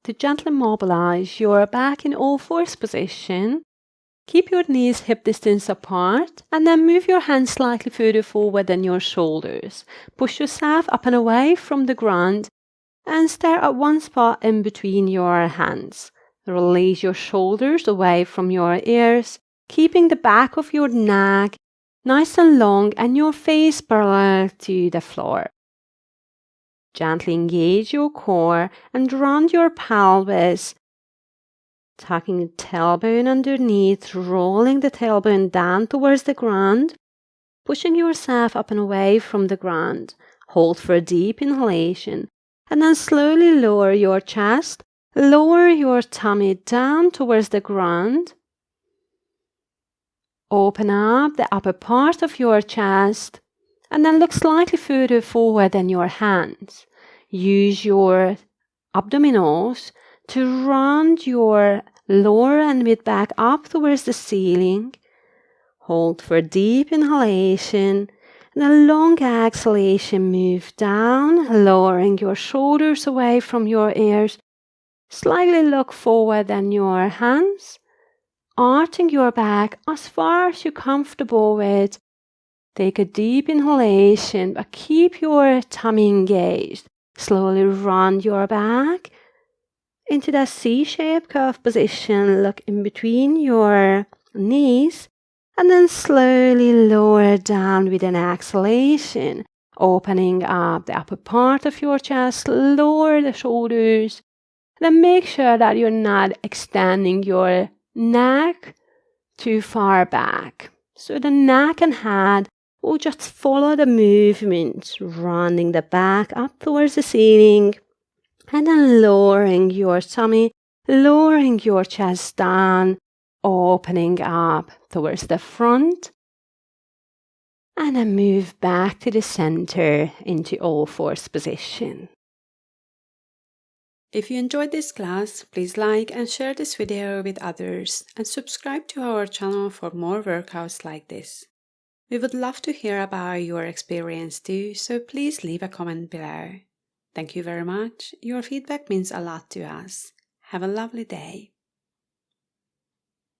To gently mobilize your back in all fours position, keep your knees hip distance apart and then move your hands slightly further forward than your shoulders. Push yourself up and away from the ground and stare at one spot in between your hands. Release your shoulders away from your ears, keeping the back of your neck nice and long and your face parallel to the floor. Gently engage your core and round your pelvis, tucking the tailbone underneath, rolling the tailbone down towards the ground, pushing yourself up and away from the ground. Hold for a deep inhalation and then slowly lower your chest, lower your tummy down towards the ground. Open up the upper part of your chest and then look slightly further forward than your hands. Use your abdominals to round your lower and mid back up towards the ceiling. Hold for a deep inhalation and a long exhalation. Move down, lowering your shoulders away from your ears. Slightly look forward than your hands, arching your back as far as you're comfortable with. Take a deep inhalation, but keep your tummy engaged. Slowly round your back into that C-shaped curve position. Look in between your knees and then slowly lower down with an exhalation, opening up the upper part of your chest, lower the shoulders. Then make sure that you're not extending your neck too far back. So the neck and head will just follow the movement, rounding the back up towards the ceiling and then lowering your tummy, lowering your chest down, opening up towards the front, and then move back to the center into all fours position. If you enjoyed this class, please like and share this video with others and subscribe to our channel for more workouts like this. We would love to hear about your experience too, so please leave a comment below. Thank you very much. Your feedback means a lot to us. Have a lovely day.